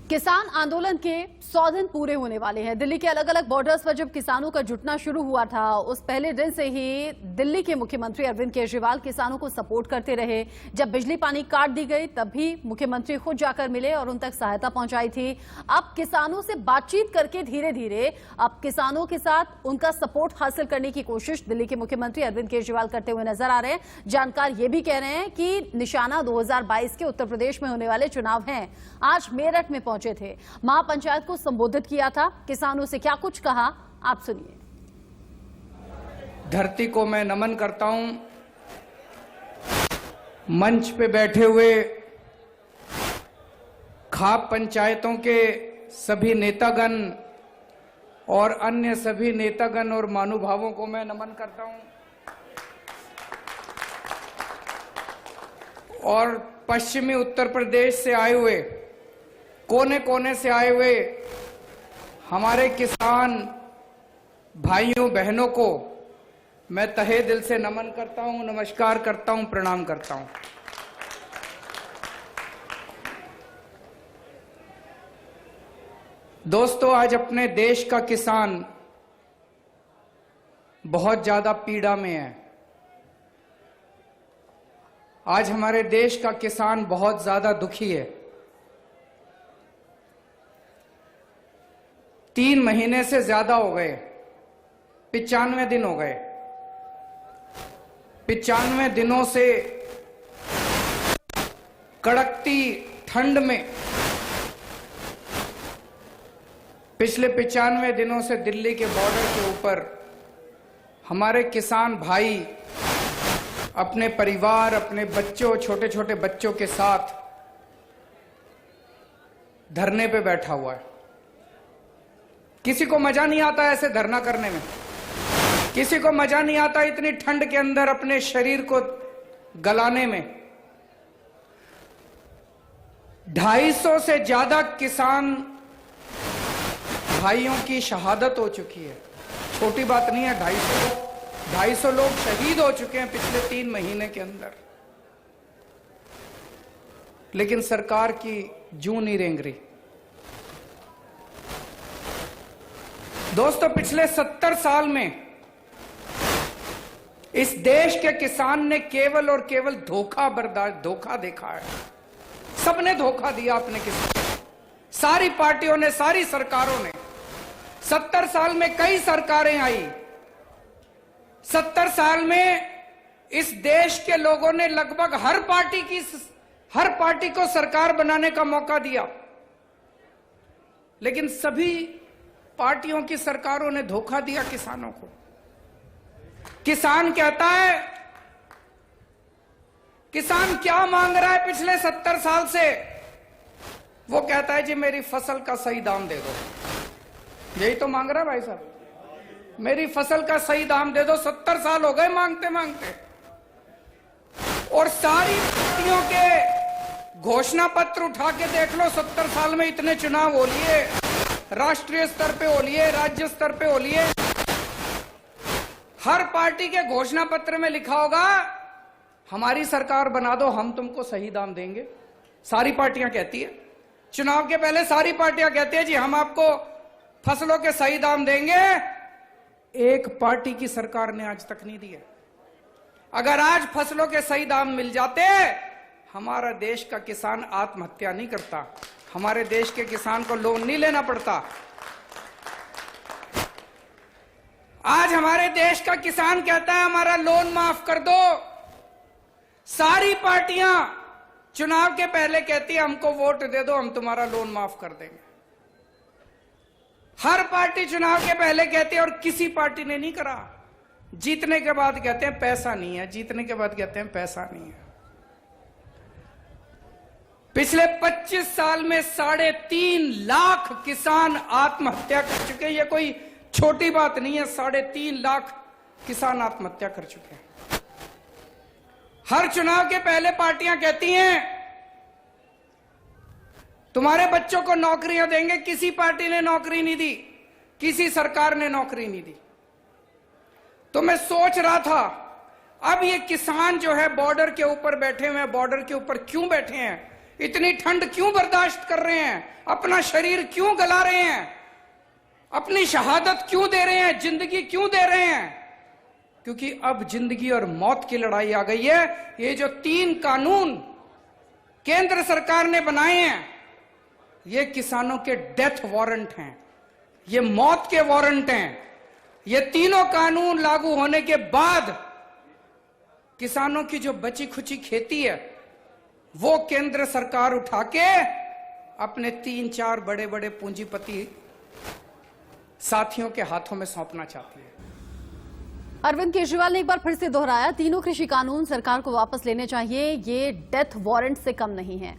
किसान आंदोलन के 100 दिन पूरे होने वाले हैं। दिल्ली के अलग अलग बॉर्डर्स पर जब किसानों का जुटना शुरू हुआ था, उस पहले दिन से ही दिल्ली के मुख्यमंत्री अरविंद केजरीवाल किसानों को सपोर्ट करते रहे। जब बिजली पानी काट दी गई तब भी मुख्यमंत्री खुद जाकर मिले और उन तक सहायता पहुंचाई थी। अब किसानों से बातचीत करके धीरे धीरे अब किसानों के साथ उनका सपोर्ट हासिल करने की कोशिश दिल्ली के मुख्यमंत्री अरविंद केजरीवाल करते हुए नजर आ रहे हैं। जानकार ये भी कह रहे हैं कि निशाना 2022 के उत्तर प्रदेश में होने वाले चुनाव हैं। आज मेरठ में पहुंचे थे, महापंचायत को संबोधित किया था। किसानों से क्या कुछ कहा, आप सुनिए। धरती को मैं नमन करता हूं। मंच पे बैठे हुए खाप पंचायतों के सभी नेतागण और अन्य सभी नेतागण और महानुभावों को मैं नमन करता हूं। और पश्चिमी उत्तर प्रदेश से आए हुए, कोने कोने से आए हुए हमारे किसान भाइयों बहनों को मैं तहे दिल से नमन करता हूं, नमस्कार करता हूं, प्रणाम करता हूं। दोस्तों, आज अपने देश का किसान बहुत ज्यादा पीड़ा में है। आज हमारे देश का किसान बहुत ज्यादा दुखी है। 3 महीने से ज्यादा हो गए, 95 दिन हो गए। 95 दिनों से कड़कती ठंड में, पिछले 95 दिनों से दिल्ली के बॉर्डर के ऊपर हमारे किसान भाई अपने परिवार, अपने बच्चों, छोटे छोटे बच्चों के साथ धरने पे बैठा हुआ है। किसी को मजा नहीं आता ऐसे धरना करने में, किसी को मजा नहीं आता इतनी ठंड के अंदर अपने शरीर को गलाने में। 250 से ज्यादा किसान भाइयों की शहादत हो चुकी है। छोटी बात नहीं है। 250 लोग शहीद हो चुके हैं पिछले 3 महीने के अंदर। लेकिन सरकार की जूं नहीं रेंग रही। दोस्तों, पिछले 70 साल में इस देश के किसान ने केवल और केवल धोखा देखा है। सबने धोखा दिया अपने किसान। सारी पार्टियों ने, सारी सरकारों ने। 70 साल में कई सरकारें आई। 70 साल में इस देश के लोगों ने लगभग हर पार्टी को सरकार बनाने का मौका दिया, लेकिन सभी पार्टियों की सरकारों ने धोखा दिया किसानों को। किसान कहता है, किसान क्या मांग रहा है पिछले 70 साल से? वो कहता है जी मेरी फसल का सही दाम दे दो। यही तो मांग रहा है भाई साहब, मेरी फसल का सही दाम दे दो। 70 साल हो गए मांगते मांगते। और सारी पार्टियों के घोषणा पत्र उठा के देख लो। 70 साल में इतने चुनाव हो लिए, राष्ट्रीय स्तर पे हो लिए, राज्य स्तर पे हो लिए। हर पार्टी के घोषणा पत्र में लिखा होगा हमारी सरकार बना दो, हम तुमको सही दाम देंगे। सारी पार्टियां कहती है, चुनाव के पहले सारी पार्टियां कहती है जी हम आपको फसलों के सही दाम देंगे। एक पार्टी की सरकार ने आज तक नहीं दिया। अगर आज फसलों के सही दाम मिल जाते, हमारा देश का किसान आत्महत्या नहीं करता, हमारे देश के किसान को लोन नहीं लेना पड़ता। आज हमारे देश का किसान कहता है हमारा लोन माफ कर दो। सारी पार्टियां चुनाव के पहले कहती है हमको वोट दे दो, हम तुम्हारा लोन माफ कर देंगे। हर पार्टी चुनाव के पहले कहती है, और किसी पार्टी ने नहीं करा। जीतने के बाद कहते हैं पैसा नहीं है, जीतने के बाद कहते हैं पैसा नहीं है। पिछले 25 साल में 3.5 लाख किसान आत्महत्या कर चुके हैं। ये कोई छोटी बात नहीं है। 3.5 लाख किसान आत्महत्या कर चुके हैं। हर चुनाव के पहले पार्टियां कहती हैं तुम्हारे बच्चों को नौकरियां देंगे। किसी पार्टी ने नौकरी नहीं दी, किसी सरकार ने नौकरी नहीं दी। तो मैं सोच रहा था, अब ये किसान जो है बॉर्डर के ऊपर बैठे हुए हैं। बॉर्डर के ऊपर क्यों बैठे हैं? इतनी ठंड क्यों बर्दाश्त कर रहे हैं, अपना शरीर क्यों गला रहे हैं, अपनी शहादत क्यों दे रहे हैं, जिंदगी क्यों दे रहे हैं? क्योंकि अब जिंदगी और मौत की लड़ाई आ गई है। ये जो 3 कानून केंद्र सरकार ने बनाए हैं, ये किसानों के डेथ वारंट हैं, ये मौत के वारंट हैं। ये तीनों कानून लागू होने के बाद किसानों की जो बची खुची खेती है वो केंद्र सरकार उठा के अपने 3-4 बड़े बड़े पूंजीपति साथियों के हाथों में सौंपना चाहती है। अरविंद केजरीवाल ने एक बार फिर से दोहराया, तीनों कृषि कानून सरकार को वापस लेने चाहिए, ये डेथ वारंट से कम नहीं है।